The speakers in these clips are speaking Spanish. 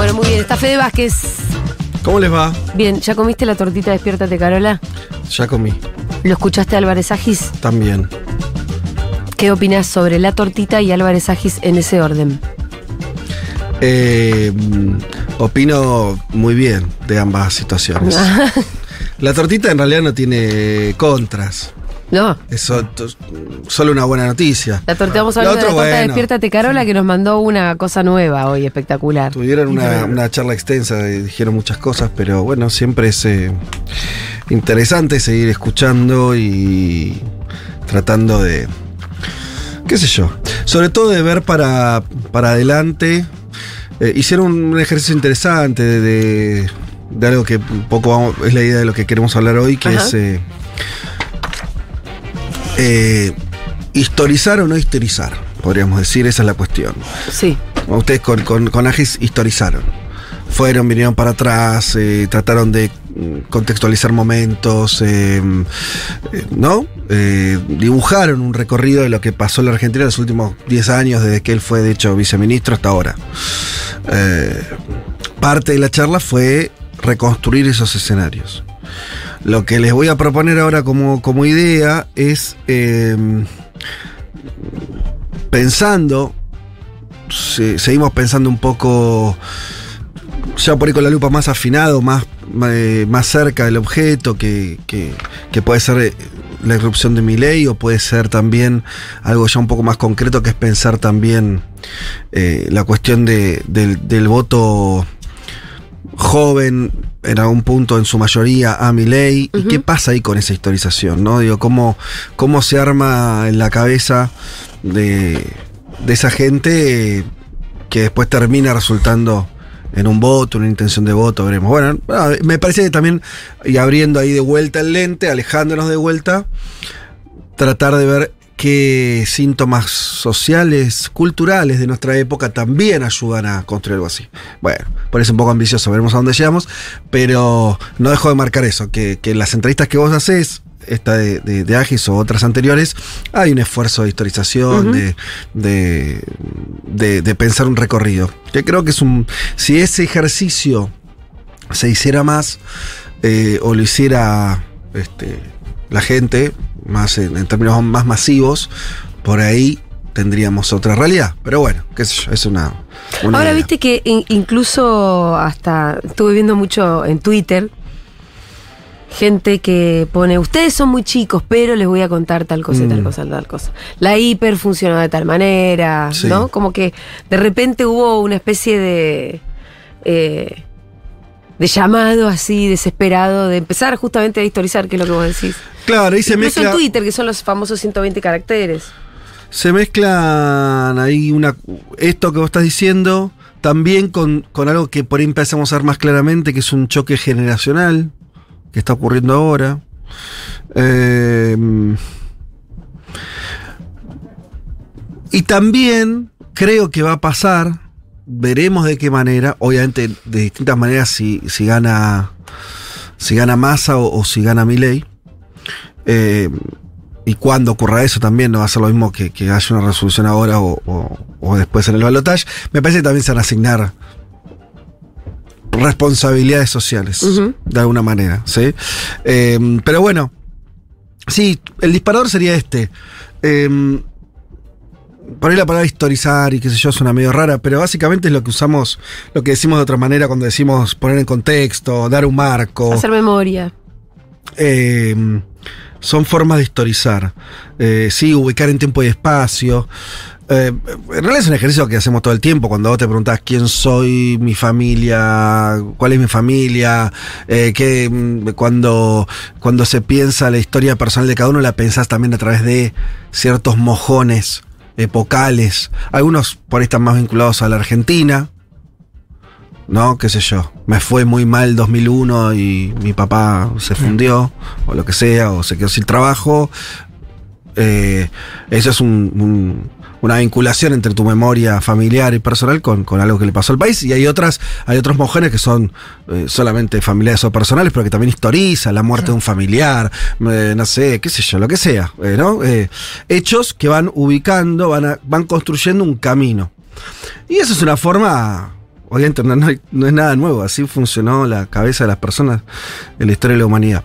Bueno, muy bien. Está Fede Vázquez. ¿Cómo les va? Bien, ¿ya comiste la tortita Despiértate, Carola? Ya comí. ¿Lo escuchaste a Álvarez Agis? También. ¿Qué opinás sobre la tortita y Álvarez Agis en ese orden? Opino muy bien de ambas situaciones. La tortita en realidad no tiene contras. No. Es solo una buena noticia. La tortita, vamos a hablar de la torta Despiértate, Carola, que nos mandó una cosa nueva hoy, espectacular. Tuvieron una charla extensa, dijeron muchas cosas, pero bueno, siempre es interesante seguir escuchando y tratando de, qué sé yo, sobre todo de ver para adelante. Hicieron un ejercicio interesante de algo que un poco es la idea de lo que queremos hablar hoy, que es historizar o no historizar, podríamos decir, esa es la cuestión. Sí. Ustedes con Agis historizaron. Vinieron para atrás, trataron de contextualizar momentos, ¿no? Dibujaron un recorrido de lo que pasó en la Argentina en los últimos 10 años, desde que él fue, de hecho, viceministro hasta ahora. Parte de la charla fue reconstruir esos escenarios. Lo que les voy a proponer ahora como idea es pensando, seguimos pensando un poco, ya por ahí con la lupa más afinado, más cerca del objeto, que puede ser la irrupción de Milei, o puede ser también algo ya un poco más concreto, que es pensar también la cuestión del voto joven, en algún punto en su mayoría, a Milei. ¿Y qué pasa ahí con esa historización, no? Digo, cómo se arma en la cabeza de esa gente que después termina resultando en un voto, una intención de voto, veremos. Bueno, me parece que también, y abriendo ahí de vuelta el lente, alejándonos de vuelta, tratar de ver qué síntomas sociales, culturales de nuestra época también ayudan a construir algo así. Bueno, parece un poco ambicioso, veremos a dónde llegamos, pero no dejo de marcar eso, que en las entrevistas que vos hacés, esta de Agis o otras anteriores, hay un esfuerzo de historización, de pensar un recorrido. Que creo que si ese ejercicio se hiciera más, o lo hiciera la gente, más en términos más masivos, por ahí tendríamos otra realidad. Pero bueno, qué sé yo, es una Ahora, idea. viste que incluso hasta estuve viendo mucho en Twitter gente que pone, ustedes son muy chicos, pero les voy a contar tal cosa, tal cosa, tal cosa. La hiper funcionó de tal manera, Sí. ¿no? Como que de repente hubo una especie de llamado así desesperado de empezar justamente a historizar, que es lo que vos decís. Claro, ahí se Incluso mezcla. en Twitter, que son los famosos 120 caracteres. Se mezclan ahí esto que vos estás diciendo también con algo que por ahí empezamos a ver más claramente, que es un choque generacional que está ocurriendo ahora. Y también creo que va a pasar, veremos de qué manera, obviamente de distintas maneras, si gana Massa o si gana Milei. Y cuando ocurra eso también no va a ser lo mismo que haya una resolución ahora o después en el balotaje. Me parece que también se van a asignar responsabilidades sociales, de alguna manera, ¿sí? Pero bueno, sí, el disparador sería por ahí la palabra historizar y qué sé yo suena medio rara, pero básicamente es lo que usamos, lo que decimos de otra manera cuando decimos poner en contexto, dar un marco. Hacer memoria. Son formas de historizar. Sí, ubicar en tiempo y espacio. En realidad es un ejercicio que hacemos todo el tiempo. Cuando vos te preguntás quién soy, mi familia, cuál es mi familia, cuando se piensa la historia personal de cada uno, la pensás también a través de ciertos mojones epocales. Algunos por ahí están más vinculados a la Argentina, ¿no? Qué sé yo, me fue muy mal 2001 y mi papá se fundió, o lo que sea, o se quedó sin trabajo. Eso es una vinculación entre tu memoria familiar y personal con algo que le pasó al país. Y hay otros mojones que son solamente familiares o personales, pero que también historizan la muerte de un familiar, no sé, qué sé yo, lo que sea, ¿no? Hechos que van ubicando, van construyendo un camino. Y eso es una forma Obviamente no es nada nuevo, así funcionó la cabeza de las personas en la historia de la humanidad.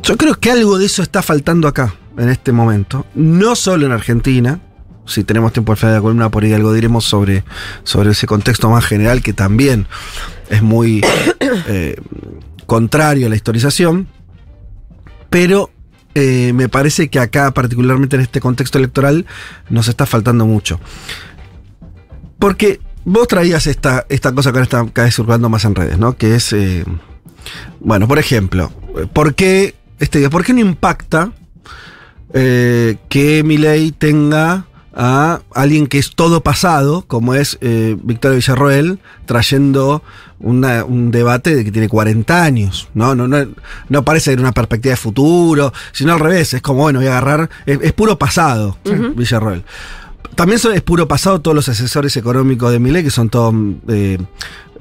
Yo creo que algo de eso está faltando acá, en este momento. No solo en Argentina. Si tenemos tiempo al final de la columna, por ahí algo diremos sobre ese contexto más general que también es muy contrario a la historización. Pero me parece que acá, particularmente en este contexto electoral, nos está faltando mucho. Porque vos traías esta cosa que ahora está cada vez circulando más en redes, ¿no? Que es, bueno, por ejemplo, ¿por qué no impacta que Milei tenga a alguien que es todo pasado, como es Victoria Villarroel, trayendo un debate de que tiene 40 años? No parece una perspectiva de futuro, sino al revés, es como, bueno, voy a agarrar, es puro pasado, Villarroel. También es puro pasado todos los asesores económicos de Milei, que son todos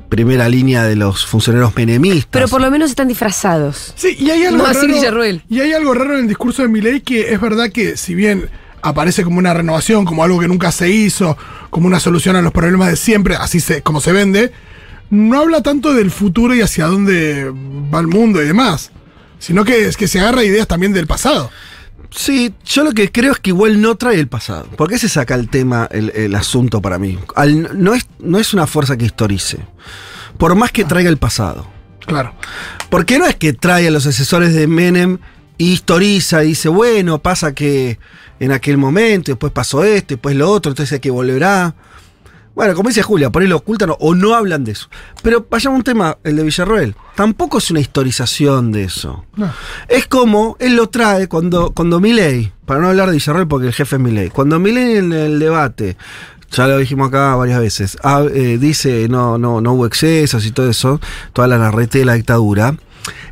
primera línea de los funcionarios menemistas. Pero por lo menos están disfrazados. Sí, y hay algo raro. Villarroel. Y hay algo raro en el discurso de Milei, que es verdad que si bien aparece como una renovación, como algo que nunca se hizo, como una solución a los problemas de siempre, como se vende, no habla tanto del futuro y hacia dónde va el mundo y demás, sino que es que se agarra ideas también del pasado. Sí, yo lo que creo es que igual no trae el pasado. ¿Por qué se saca el tema, el asunto para mí? No es una fuerza que historice, por más que traiga el pasado. Claro. Porque no es que trae a los asesores de Menem y historiza y dice, bueno, pasa que en aquel momento, después pasó esto, después lo otro, entonces hay que volverá. Bueno, como dice Julia, por ahí lo ocultan o no hablan de eso. Pero vayamos a un tema, el de Villarroel. Tampoco es una historización de eso. No. Es como él lo trae cuando Milei, para no hablar de Villarroel porque el jefe es Milei, cuando Milei en el debate, ya lo dijimos acá varias veces, dice no hubo excesos y todo eso, toda la narrativa de la dictadura.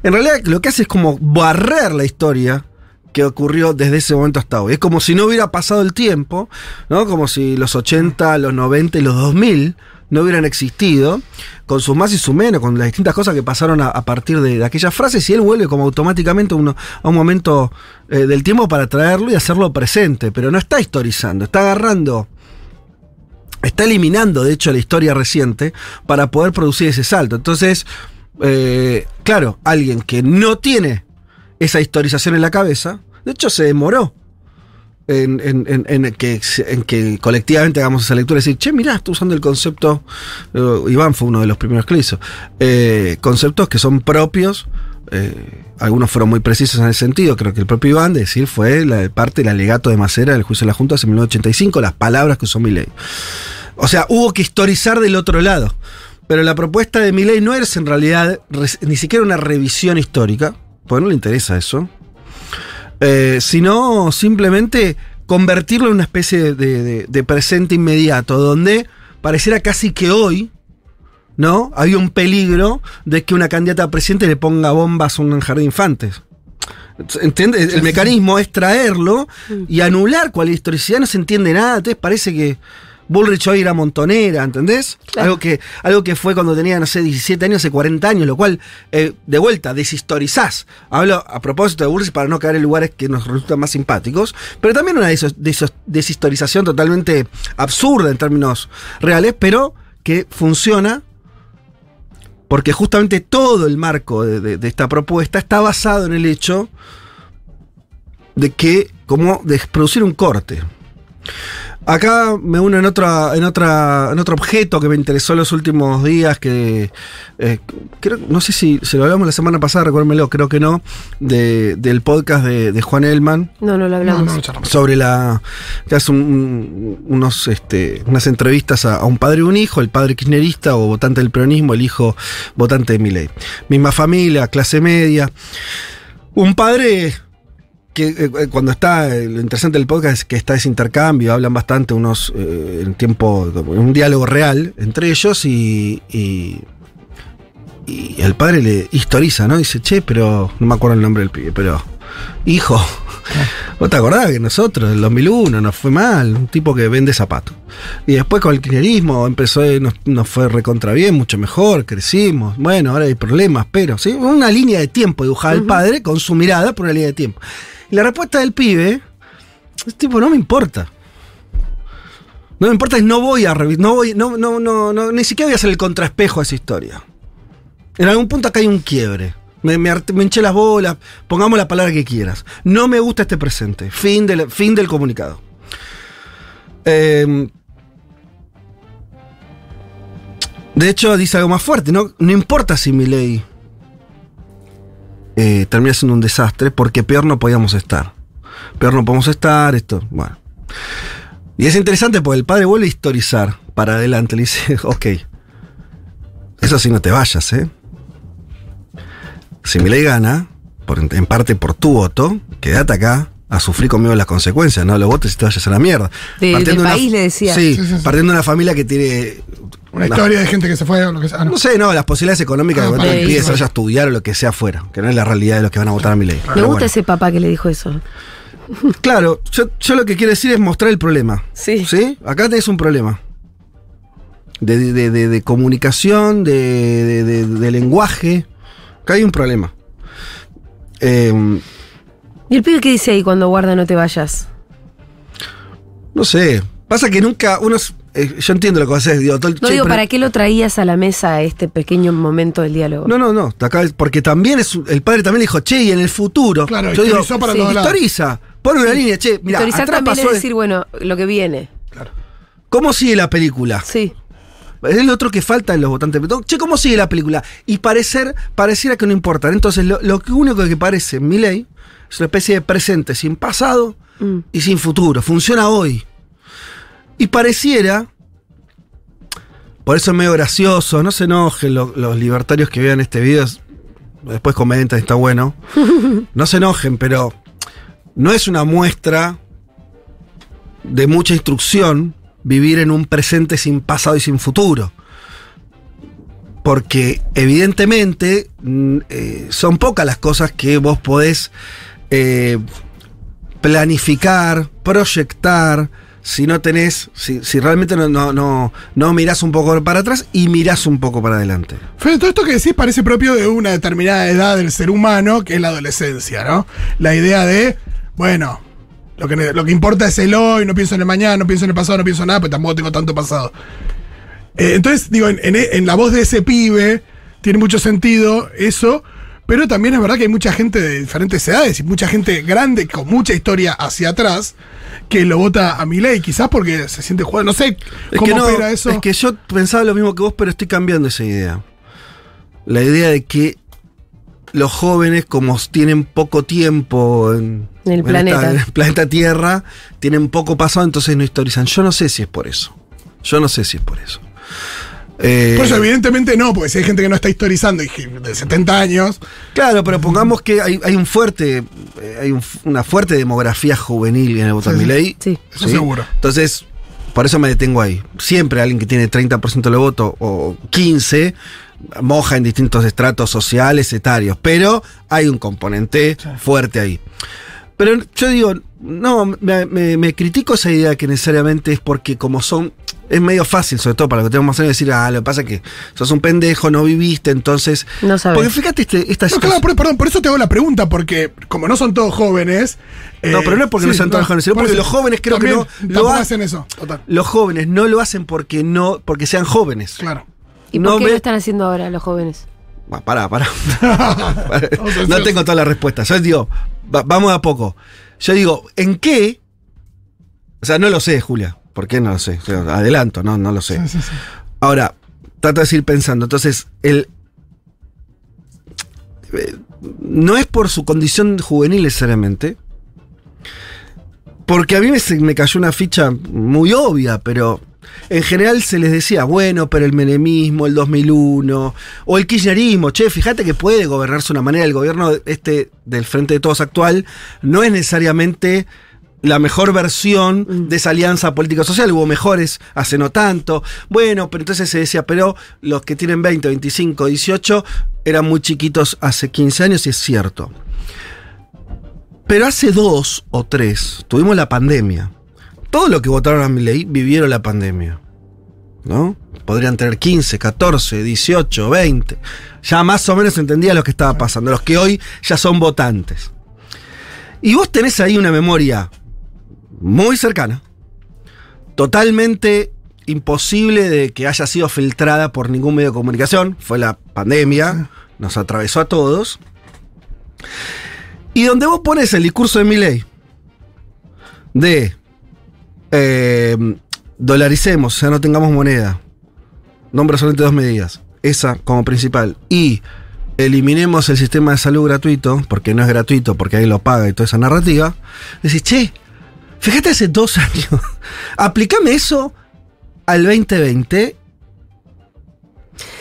En realidad lo que hace es como barrer la historia que ocurrió desde ese momento hasta hoy. Es como si no hubiera pasado el tiempo, ¿no? Como si los 80, los 90 y los 2000 no hubieran existido, con sus más y sus menos, con las distintas cosas que pasaron a partir de aquellas frases, y él vuelve como automáticamente a un momento del tiempo para traerlo y hacerlo presente, pero no está historizando, está agarrando, está eliminando de hecho la historia reciente para poder producir ese salto. Entonces, claro, alguien que no tiene esa historización en la cabeza, de hecho se demoró en que colectivamente hagamos esa lectura y decir, che, mirá, estoy usando el concepto, Iván fue uno de los primeros que lo hizo, conceptos que son propios, algunos fueron muy precisos en ese sentido, creo que el propio Iván, decir, fue parte del alegato de Macera del juicio de la Junta hace 1985, las palabras que usó Milei. O sea, hubo que historizar del otro lado, pero la propuesta de Milei no es en realidad ni siquiera una revisión histórica, porque no le interesa eso, sino simplemente convertirlo en una especie de presente inmediato, donde pareciera casi que hoy, ¿no?, había un peligro de que una candidata a presidente le ponga bombas a un jardín de infantes. ¿Entiendes? El mecanismo es traerlo y anular cualquier historicidad, no se entiende nada, entonces parece que Bullrich hoy era montonera, ¿entendés? Claro. Algo que fue cuando tenía, no sé, 17 años, hace 40 años, lo cual, de vuelta, deshistorizás. Hablo a propósito de Bullrich para no caer en lugares que nos resultan más simpáticos, pero también una deshistorización totalmente absurda en términos reales, pero que funciona porque justamente todo el marco de esta propuesta está basado en el hecho de de producir un corte. Acá me uno en otro objeto que me interesó en los últimos días, que creo, no sé si se lo hablamos la semana pasada, recuérdenmelo, creo que no, del podcast de Juan Elman. No lo hablamos. Sobre que hace unas entrevistas a un padre y un hijo, el padre kirchnerista o votante del peronismo, el hijo votante de Milei. Misma familia, clase media. Un padre que cuando está, lo interesante del podcast es que está ese intercambio, hablan bastante en un diálogo real entre ellos y el padre le historiza, ¿no? Dice, che, pero no me acuerdo el nombre del pibe, pero hijo, ¿vos te acordás que nosotros, en el 2001, nos fue mal? Un tipo que vende zapatos. Y después con el kirchnerismo nos fue recontra bien, mucho mejor, crecimos. Bueno, ahora hay problemas, pero ¿sí? Una línea de tiempo dibujada el padre con su mirada por una línea de tiempo. Y la respuesta del pibe es tipo, no me importa. No me importa, no voy a revisar, no, ni siquiera voy a hacer el contraespejo a esa historia. En algún punto acá hay un quiebre. Me hinché las bolas, pongamos la palabra que quieras. No me gusta este presente. Fin del comunicado. De hecho, dice algo más fuerte, ¿no? No importa si Milei termina siendo un desastre, porque peor no podíamos estar. Peor no podemos estar, esto, bueno. Y es interesante porque el padre vuelve a historizar para adelante. Le dice, ok, eso sí, no te vayas, ¿eh? Si Milei gana, en parte por tu voto, quédate acá a sufrir conmigo las consecuencias, no lo votes y te vayas a la mierda. Del país le decía. Sí, partiendo de una familia que tiene... Una historia de gente que se fue o lo que sea. No sé, las posibilidades económicas de que empiece a estudiar o lo que sea afuera, que no es la realidad de los que van a votar a Milei. Me gusta ese papá que le dijo eso. Claro, yo lo que quiero decir es mostrar el problema. Sí. ¿Sí? Acá tenés un problema. De comunicación, de lenguaje. Acá hay un problema. ¿Y el pibe qué dice ahí cuando guarda no te vayas? No sé. Pasa que nunca yo entiendo lo que haces. Digo, ¿para qué lo traías a la mesa a este pequeño momento del diálogo? No. Acá, porque también el padre también le dijo, che, y en el futuro. Claro, yo digo, para todos lados. Historiza. Pon una línea, che, mira, historizar también es decir, bueno, lo que viene. Claro. ¿Cómo sigue la película? Sí. Es el otro que falta en los votantes. Che, ¿cómo sigue la película? Y pareciera que no importa. Entonces, lo único que parece en Milei es una especie de presente sin pasado y sin futuro. Funciona hoy. Y pareciera, por eso es medio gracioso, no se enojen los libertarios que vean este video, después comentan, está bueno. No se enojen, pero no es una muestra de mucha instrucción vivir en un presente sin pasado y sin futuro. Porque evidentemente son pocas las cosas que vos podés planificar, proyectar, si no tenés, si realmente no mirás un poco para atrás y mirás un poco para adelante. Fede, todo esto que decís parece propio de una determinada edad del ser humano, que es la adolescencia, ¿no? La idea de, bueno, lo que importa es el hoy, no pienso en el mañana, no pienso en el pasado, no pienso en nada, pero tampoco tengo tanto pasado. Entonces, digo, en la voz de ese pibe tiene mucho sentido eso, pero también es verdad que hay mucha gente de diferentes edades y mucha gente grande con mucha historia hacia atrás que lo vota a Milei, quizás porque se siente jugado. No sé cómo opera eso. Es que yo pensaba lo mismo que vos, pero estoy cambiando esa idea. La idea de que los jóvenes, como tienen poco tiempo en el planeta Tierra, tienen poco pasado, entonces no historizan. Yo no sé si es por eso. Por eso evidentemente no, porque si hay gente que no está historizando y de 70 años. Claro, pero pongamos que hay una fuerte demografía juvenil en el voto de Milei. Sí. Eso seguro. Entonces, por eso me detengo ahí. Siempre alguien que tiene 30% del voto o 15% moja en distintos estratos sociales, etarios, pero hay un componente fuerte ahí. Pero yo digo, no, me critico esa idea de que necesariamente es porque como es medio fácil, sobre todo para lo que tenemos más años, decir, lo que pasa es que sos un pendejo, no viviste, entonces... No sabes. Porque fíjate esta situación. Claro, perdón, por eso te hago la pregunta, porque como no son todos jóvenes... no, pero no es porque no sean todos jóvenes, sino porque los jóvenes creo que no lo hacen eso, total. Los jóvenes no lo hacen porque sean jóvenes. Claro. ¿Y por qué lo están haciendo ahora los jóvenes? Pará. No tengo toda la respuesta. Yo digo, vamos a poco. Yo digo, ¿en qué? O sea, no lo sé, Julia. ¿Por qué no lo sé? O sea, adelanto, no lo sé. Sí. Ahora, trato de seguir pensando. Entonces, no es por su condición juvenil necesariamente. Porque a mí me cayó una ficha muy obvia, pero en general se les decía, bueno, pero el menemismo, el 2001, o el kirchnerismo, fíjate que puede gobernarse de una manera. El gobierno del Frente de Todos actual no es necesariamente la mejor versión de esa alianza político-social. Hubo mejores hace no tanto. Bueno, pero entonces se decía, pero los que tienen 20, 25, 18 eran muy chiquitos hace 15 años, y es cierto. Pero hace 2 o 3 tuvimos la pandemia. Todos los que votaron a Milei vivieron la pandemia, ¿no? Podrían tener 15, 14, 18, 20. Ya más o menos entendía lo que estaba pasando. Los que hoy ya son votantes. Y vos tenés ahí una memoria muy cercana totalmente imposible de que haya sido filtrada por ningún medio de comunicación. Fue la pandemia, nos atravesó a todos. Y donde vos pones el discurso de Milei de dolaricemos, o sea, no tengamos moneda, nombra solamente 2 medidas, esa como principal, y eliminemos el sistema de salud gratuito, porque no es gratuito, porque ahí lo paga y toda esa narrativa, decís, che, fíjate hace 2 años, aplicame eso al 2020.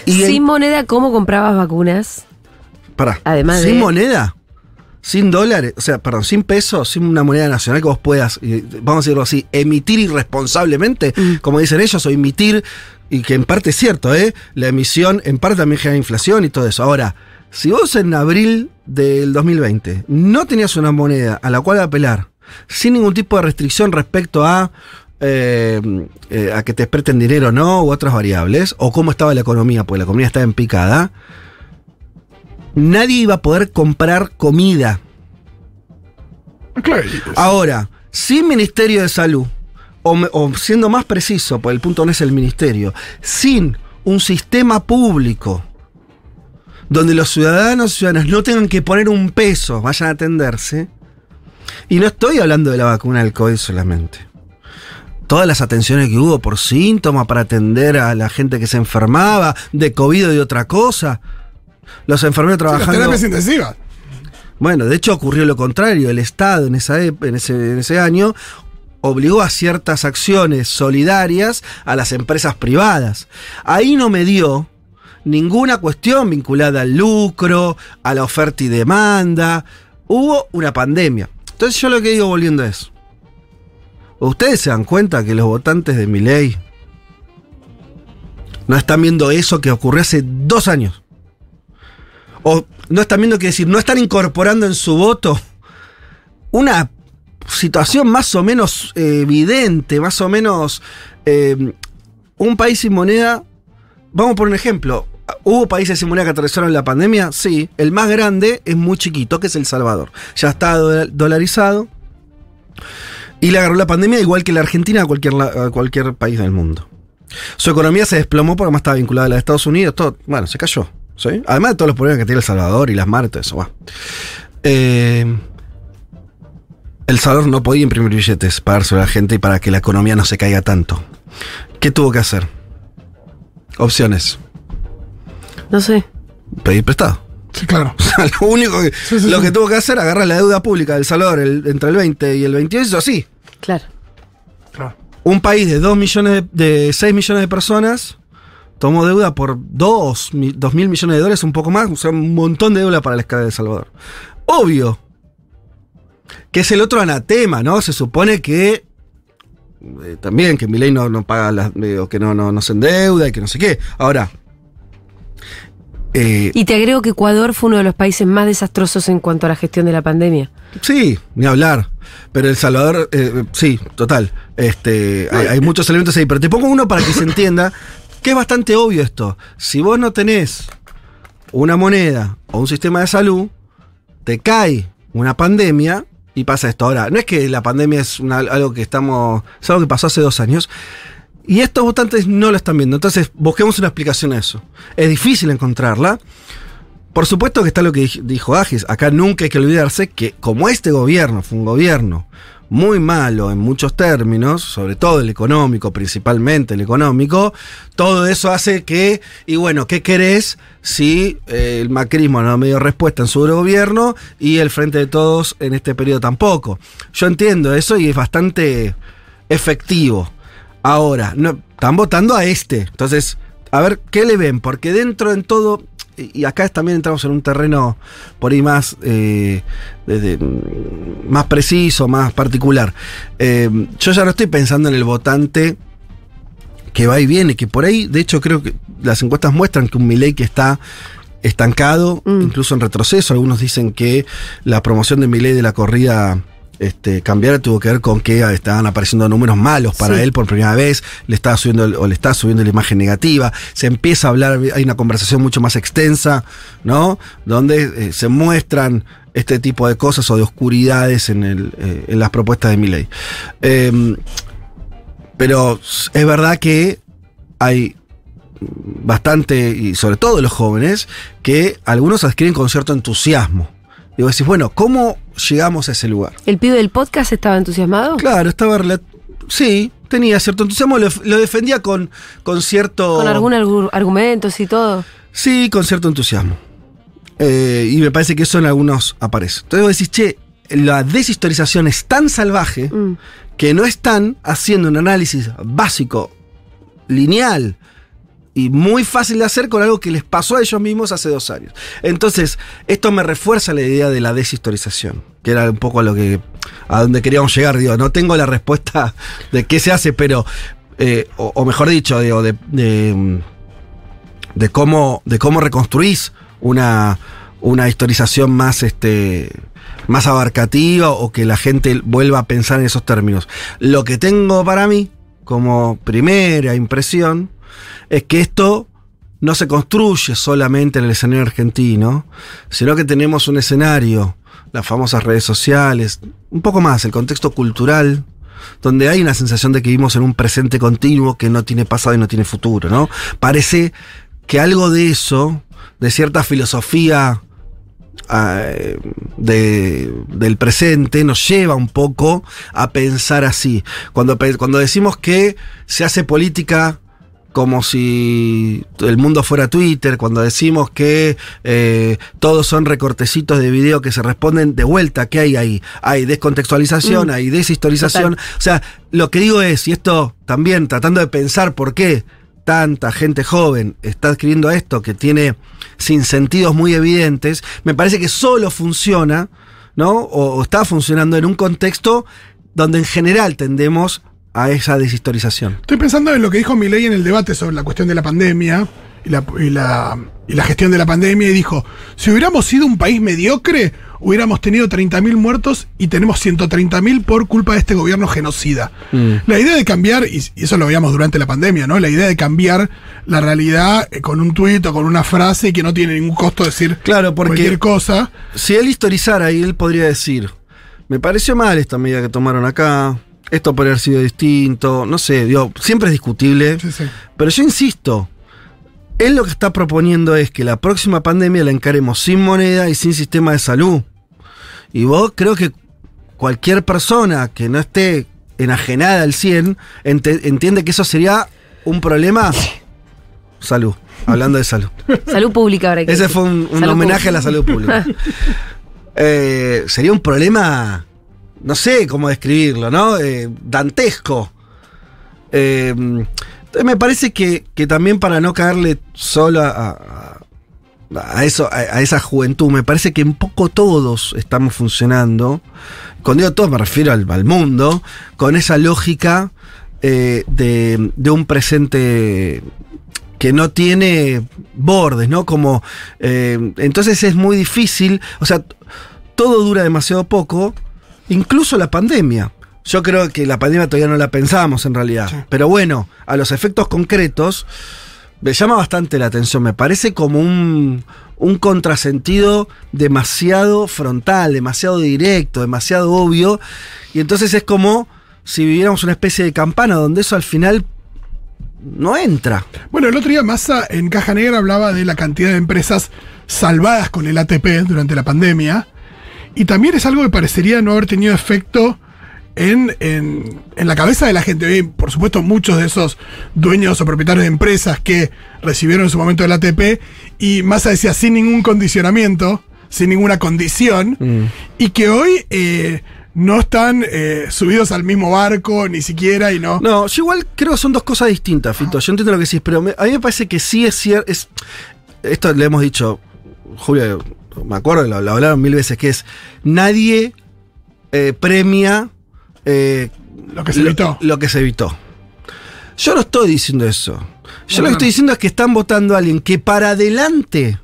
Y sin moneda, ¿cómo comprabas vacunas? Pará, Además sin de... moneda, sin dólares, o sea, perdón, sin pesos, sin una moneda nacional que vos puedas, vamos a decirlo así, emitir irresponsablemente, como dicen ellos, o emitir, y que en parte es cierto, la emisión en parte también genera inflación y todo eso. Ahora, si vos en abril del 2020 no tenías una moneda a la cual apelar, sin ningún tipo de restricción respecto a que te presten dinero o no, u otras variables, o cómo estaba la economía, porque la economía estaba en picada, nadie iba a poder comprar comida. Claro. Ahora, sin Ministerio de Salud, o siendo más preciso, por el punto no es el ministerio, sin un sistema público donde los ciudadanos y ciudadanas no tengan que poner un peso, vayan a atenderse, y no estoy hablando de la vacuna del COVID solamente. Todas las atenciones que hubo por síntomas para atender a la gente que se enfermaba de COVID o de otra cosa. Los enfermeros trabajando. Las terapias intensivas. Bueno, de hecho ocurrió lo contrario. El Estado en ese año obligó a ciertas acciones solidarias a las empresas privadas. Ahí no me dio ninguna cuestión vinculada al lucro, a la oferta y demanda. Hubo una pandemia. Entonces yo lo que digo volviendo a eso. ¿Ustedes se dan cuenta que los votantes de Milei no están viendo eso que ocurrió hace 2 años? O no están viendo, que decir, no están incorporando en su voto una situación más o menos evidente, más o menos un país sin moneda. Vamos por un ejemplo. ¿Hubo países sin moneda que atravesaron la pandemia? Sí. El más grande es muy chiquito, que es El Salvador. Ya está dolarizado. Y le agarró la pandemia igual que la Argentina a cualquier país del mundo. Su economía se desplomó porque además estaba vinculada a la de Estados Unidos. Todo, bueno, se cayó. ¿Sí? Además de todos los problemas que tiene El Salvador y las mares, todo eso. El Salvador no podía imprimir billetes para dárselo a la gente y para que la economía no se caiga tanto. ¿Qué tuvo que hacer? Opciones. No sé. Pedir prestado. Sí, claro. O sea, lo único que, lo que tuvo que hacer, agarrar la deuda pública del Salvador entre el 20 y el 22, eso así. Claro. Claro. Un país de 6 millones de personas tomó deuda por 2.000 millones de dólares, un poco más, o sea, un montón de deuda para la escala de El Salvador. Obvio que es el otro anatema, ¿no? Se supone que también que Milei no paga o que no se endeuda y que no sé qué. Ahora. Y te agrego que Ecuador fue uno de los países más desastrosos en cuanto a la gestión de la pandemia. Sí, ni hablar. Pero El Salvador, sí, total. Hay muchos elementos ahí. Pero te pongo uno para que se entienda que es bastante obvio esto. Si vos no tenés una moneda o un sistema de salud, te cae una pandemia y pasa esto. Ahora, no es que la pandemia es algo que es algo que pasó hace 2 años. Y estos votantes no lo están viendo. Entonces, busquemos una explicación a eso. Es difícil encontrarla. Por supuesto que está lo que dijo Agis. Acá nunca hay que olvidarse que como este gobierno fue un gobierno muy malo en muchos términos, sobre todo el económico, principalmente el económico, todo eso hace que, y bueno, ¿qué querés si el macrismo no me dio respuesta en su gobierno y el Frente de Todos en este periodo tampoco? Yo entiendo eso y es bastante efectivo. Ahora, no, están votando a entonces, a ver, ¿qué le ven? Porque dentro en todo, y acá también entramos en un terreno por ahí más, más preciso, más particular. Yo ya no estoy pensando en el votante que va y viene, que por ahí, de hecho creo que las encuestas muestran que un Milei que está estancado, incluso en retroceso. Algunos dicen que la promoción de Milei de la corrida cambiar tuvo que ver con que estaban apareciendo números malos para él por primera vez, le está subiendo la imagen negativa, se empieza a hablar, hay una conversación mucho más extensa, ¿no? Donde se muestran este tipo de cosas o de oscuridades en las propuestas de Milei. Pero es verdad que hay bastante, y sobre todo los jóvenes, que algunos adquieren con cierto entusiasmo. Digo, decís, bueno, ¿cómo llegamos a ese lugar? ¿El pibe del podcast estaba entusiasmado? Claro, sí, tenía cierto entusiasmo, lo defendía con cierto... ¿Con algún argumentos y todo? Sí, con cierto entusiasmo. Y me parece que eso en algunos aparece. Entonces vos decís, che, la deshistorización es tan salvaje que no están haciendo un análisis básico, lineal y muy fácil de hacer con algo que les pasó a ellos mismos hace 2 años. Entonces, esto me refuerza la idea de la deshistorización, que era un poco a donde queríamos llegar. Digo, no tengo la respuesta de qué se hace, pero, o mejor dicho, digo, de cómo reconstruís una historización más abarcativa, o que la gente vuelva a pensar en esos términos. Lo que tengo para mí, como primera impresión, es que esto no se construye solamente en el escenario argentino, sino que tenemos un escenario, las famosas redes sociales, un poco más, el contexto cultural, donde hay una sensación de que vivimos en un presente continuo que no tiene pasado y no tiene futuro, ¿no? Parece que algo de eso, de cierta filosofía del presente, nos lleva un poco a pensar así. Cuando decimos que se hace política como si el mundo fuera Twitter, cuando decimos que todos son recortecitos de video que se responden de vuelta, ¿qué hay ahí? Hay descontextualización, hay deshistorización. Total. O sea, lo que digo es, y esto también tratando de pensar por qué tanta gente joven está adquiriendo esto, que tiene sinsentidos muy evidentes, me parece que solo funciona, ¿no? O está funcionando en un contexto donde en general tendemos a esa deshistorización. Estoy pensando en lo que dijo Milei en el debate sobre la cuestión de la pandemia y la gestión de la pandemia, y dijo, si hubiéramos sido un país mediocre, hubiéramos tenido 30.000 muertos y tenemos 130.000 por culpa de este gobierno genocida. La idea de cambiar, y eso lo veíamos durante la pandemia, ¿no? La idea de cambiar la realidad con un tuit o con una frase que no tiene ningún costo decir cualquier cosa. Si él historizara, y él podría decir, me pareció mal esta medida que tomaron acá, esto podría haber sido distinto, no sé, digo, siempre es discutible, sí. Pero yo insisto, él lo que está proponiendo es que la próxima pandemia la encaremos sin moneda y sin sistema de salud. Y vos, creo que cualquier persona que no esté enajenada al 100 entiende que eso sería un problema. Salud, hablando de salud. Salud pública ahora. Ese fue un homenaje a la salud pública. Sería un problema, no sé cómo describirlo, ¿no? Dantesco. Me parece que también, para no caerle solo a esa juventud, me parece que un poco todos estamos funcionando, cuando digo todos me refiero al mundo, con esa lógica de un presente que no tiene bordes, ¿no? Como entonces es muy difícil, o sea, todo dura demasiado poco, incluso la pandemia. Yo creo que la pandemia todavía no la pensamos en realidad. Sí. Pero bueno, a los efectos concretos me llama bastante la atención. Me parece como un contrasentido demasiado frontal, demasiado directo, demasiado obvio. Y entonces es como si viviéramos una especie de campana donde eso al final no entra. Bueno, el otro día Massa en Caja Negra hablaba de la cantidad de empresas salvadas con el ATP durante la pandemia. Y también es algo que parecería no haber tenido efecto en la cabeza de la gente. Hoy, por supuesto, muchos de esos dueños o propietarios de empresas que recibieron en su momento el ATP, y Massa decía sin ningún condicionamiento, sin ninguna condición, y que hoy no están subidos al mismo barco, ni siquiera, y no. No, yo igual creo que son dos cosas distintas, Fito. Yo entiendo lo que decís, pero a mí me parece que sí es cierto. Esto le hemos dicho, Julio, me acuerdo, lo hablaron 1000 veces, que es nadie premia lo que se evitó. Lo que se evitó. Yo no estoy diciendo eso. Yo lo que estoy diciendo es que están votando a alguien que para adelante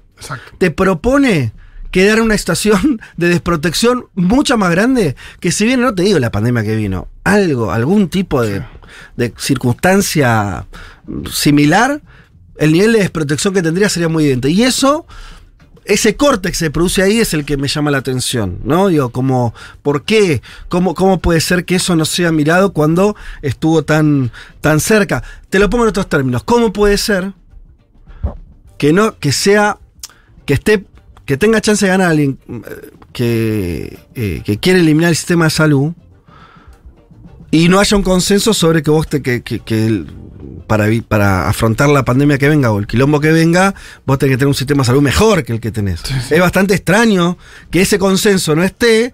te propone quedar una situación de desprotección mucho más grande, que si bien no te digo la pandemia que vino, algún tipo de circunstancia similar, el nivel de desprotección que tendría sería muy evidente. Y eso ese corte que se produce ahí es el que me llama la atención, ¿no? Digo, como, ¿por qué? ¿Cómo puede ser que eso no sea mirado cuando estuvo tan cerca? Te lo pongo en otros términos. ¿Cómo puede ser que tenga chance de ganar a alguien que quiere eliminar el sistema de salud y no haya un consenso sobre que vos para afrontar la pandemia que venga o el quilombo que venga, vos tenés que tener un sistema de salud mejor que el que tenés? Sí. Es bastante extraño que ese consenso no esté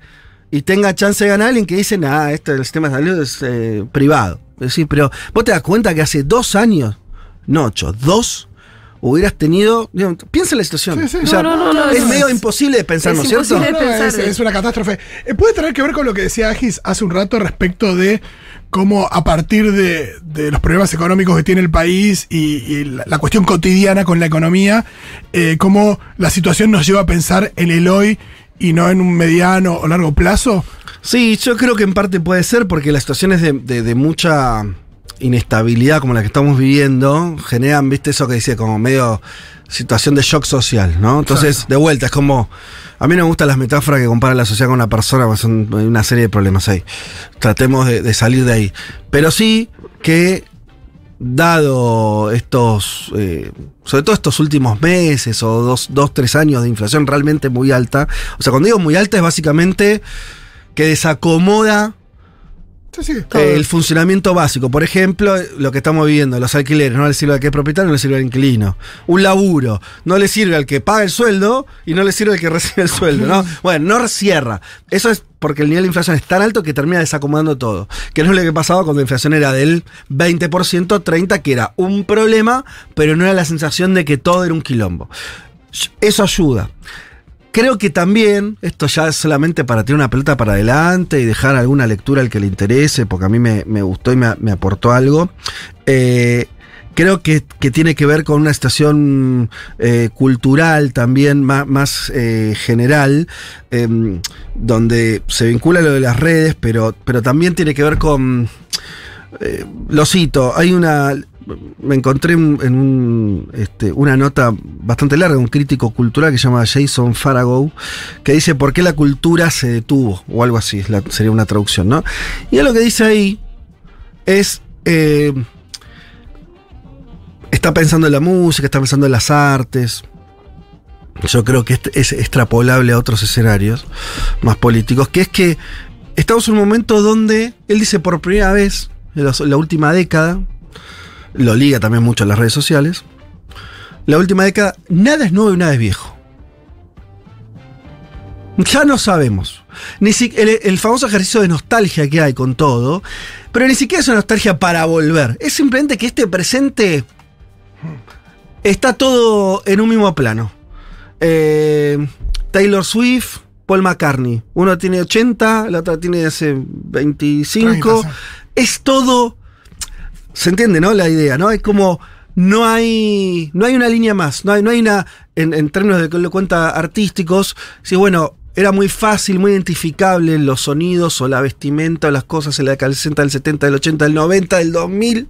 y tenga chance de ganar alguien que dice, el sistema de salud es privado. Es decir, pero vos te das cuenta que hace 2 años, no 8, 2, hubieras tenido. Piensa en la situación. Sí, o sea, no, es medio imposible de pensar, ¿no es cierto? Es una catástrofe. Puede tener que ver con lo que decía Agis hace un rato respecto de cómo a partir de los problemas económicos que tiene el país y la cuestión cotidiana con la economía, cómo la situación nos lleva a pensar en el hoy y no en un mediano o largo plazo. Sí, yo creo que en parte puede ser porque las situaciones de mucha inestabilidad como la que estamos viviendo generan, viste, eso que decía, como medio situación de shock social, ¿no? Entonces, de vuelta, es como, a mí no me gustan las metáforas que comparan la sociedad con una persona, porque son una serie de problemas ahí. Tratemos de salir de ahí. Pero sí que, dado estos, sobre todo estos últimos meses o 2-3 años de inflación realmente muy alta, o sea, cuando digo muy alta es básicamente que desacomoda el funcionamiento básico. Por ejemplo, lo que estamos viviendo, los alquileres, no le sirve al que es propietario, no le sirve al inquilino. Un laburo, no le sirve al que paga el sueldo y no le sirve al que recibe el sueldo, ¿no? Bueno, no cierra. Eso es porque el nivel de inflación es tan alto que termina desacomodando todo. Que no es lo que pasaba cuando la inflación era del 20%, 30%, que era un problema, pero no era la sensación de que todo era un quilombo. Eso ayuda. Creo que también, esto ya es solamente para tirar una pelota para adelante y dejar alguna lectura al que le interese, porque a mí me gustó y me aportó algo. Creo que tiene que ver con una situación cultural también más general, donde se vincula lo de las redes, pero también tiene que ver con... lo cito, me encontré en una nota bastante larga, un crítico cultural que se llama Jason Farago, que dice ¿por qué la cultura se detuvo? O algo así, sería una traducción, ¿no? Y lo que dice ahí es... está pensando en la música, está pensando en las artes. Yo creo que es extrapolable a otros escenarios más políticos, que es que estamos en un momento donde, él dice por primera vez, en la última década, lo liga también mucho a las redes sociales, la última década, nada es nuevo y nada es viejo. Ya no sabemos. El famoso ejercicio de nostalgia que hay con todo, pero ni siquiera es una nostalgia para volver. Es simplemente que este presente está todo en un mismo plano. Taylor Swift, Paul McCartney. Uno tiene 80, la otra tiene hace 25. 30, sí. Es todo... ¿Se entiende, no? La idea, ¿no? Es como... No hay una línea más. No hay una... En términos de que lo cuenta artísticos, sí, bueno, era muy fácil, muy identificable los sonidos o la vestimenta o las cosas en la década del 60, del 70, del 80, del 90, del 2000.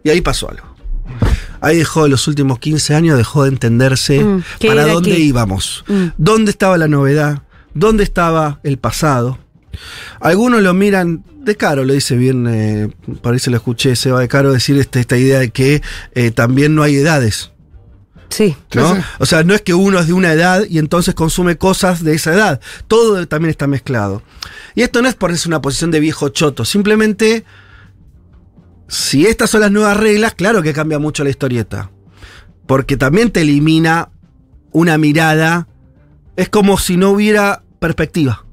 Y ahí pasó algo. Ahí los últimos 15 años dejó de entenderse para dónde íbamos. ¿Dónde estaba la novedad? ¿Dónde estaba el pasado? Algunos lo miran... De Caro lo dice bien, por ahí se lo escuché, Seba de Caro decir esta idea de que también no hay edades. Sí. ¿No? Sí. O sea, no es que uno es de una edad y entonces consume cosas de esa edad. Todo también está mezclado. Y esto no es por eso una posición de viejo choto. Simplemente, si estas son las nuevas reglas, claro que cambia mucho la historieta. Porque también te elimina una mirada. Es como si no hubiera perspectiva.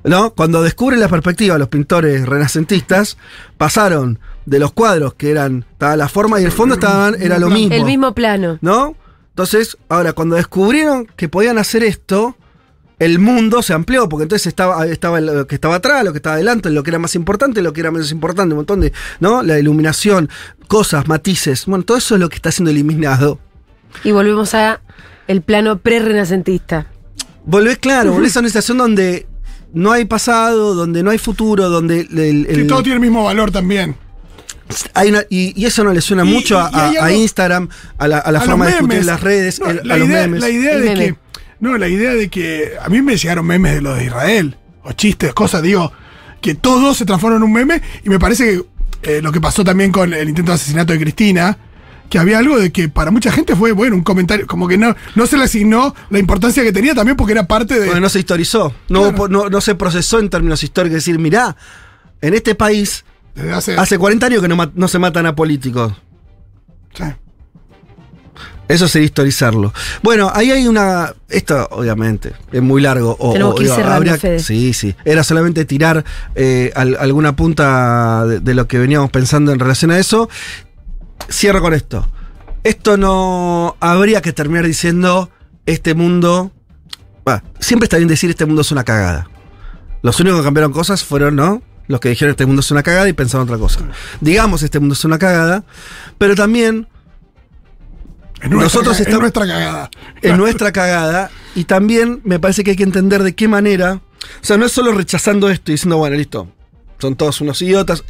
¿No? Cuando descubren la perspectiva los pintores renacentistas, pasaron de los cuadros que estaba la forma y el fondo era lo mismo. El mismo plano. ¿No? Entonces, ahora, cuando descubrieron que podían hacer esto, el mundo se amplió, porque entonces estaba lo que estaba atrás, lo que estaba adelante, lo que era más importante, lo que era menos importante, un montón de, ¿no? La iluminación, cosas, matices. Bueno, todo eso es lo que está siendo eliminado. Y volvemos a el plano pre-renacentista. Volvés a una situación donde no hay pasado, donde no hay futuro, donde que todo tiene el mismo valor también. Y eso no le suena mucho a Instagram, a la forma de discutir en las redes, No, a los memes. La idea de que a mí me llegaron memes de lo de Israel, o chistes, cosas, digo, que todo se transforma en un meme, y me parece que lo que pasó también con el intento de asesinato de Cristina, que había algo de que para mucha gente fue, bueno, un comentario, como que no se le asignó la importancia que tenía también porque era parte de... Porque no se historizó, Claro. no se procesó en términos históricos, es decir, mirá, en este país Desde hace 40 años que no se matan a políticos. Sí. Eso sería historizarlo. Bueno, ahí hay esto obviamente es muy largo. Tenemos que ir cerrando, Fede. Sí. Era solamente tirar alguna punta de lo que veníamos pensando en relación a eso. Cierro con esto. Esto no habría que terminar diciendo este mundo... siempre está bien decir este mundo es una cagada. Los únicos que cambiaron cosas fueron, ¿no?, los que dijeron este mundo es una cagada y pensaron otra cosa. Digamos este mundo es una cagada, pero también... Nosotros estamos... Es nuestra cagada. Es nuestra cagada. Y también me parece que hay que entender de qué manera... O sea, no es solo rechazando esto y diciendo, bueno, listo, son todos unos idiotas,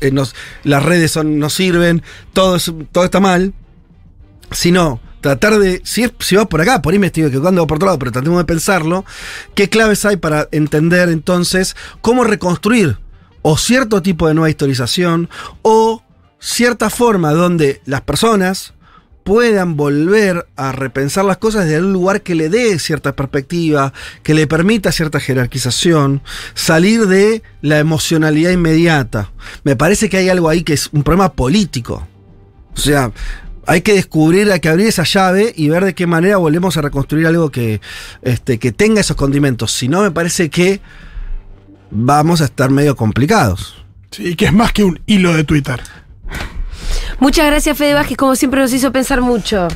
las redes no sirven, todo está mal, sino tratar de, si va por acá, por ahí me estoy equivocando por otro lado, pero tratemos de pensarlo, qué claves hay para entender entonces cómo reconstruir o cierto tipo de nueva historización o cierta forma donde las personas puedan volver a repensar las cosas desde un lugar que le dé cierta perspectiva, que le permita cierta jerarquización, salir de la emocionalidad inmediata. Me parece que hay algo ahí que es un problema político. O sea, hay que descubrir, hay que abrir esa llave y ver de qué manera volvemos a reconstruir algo que tenga esos condimentos. Si no, me parece que vamos a estar medio complicados. Sí, que es más que un hilo de Twitter. Muchas gracias, Fede Vázquez, como siempre nos hizo pensar mucho.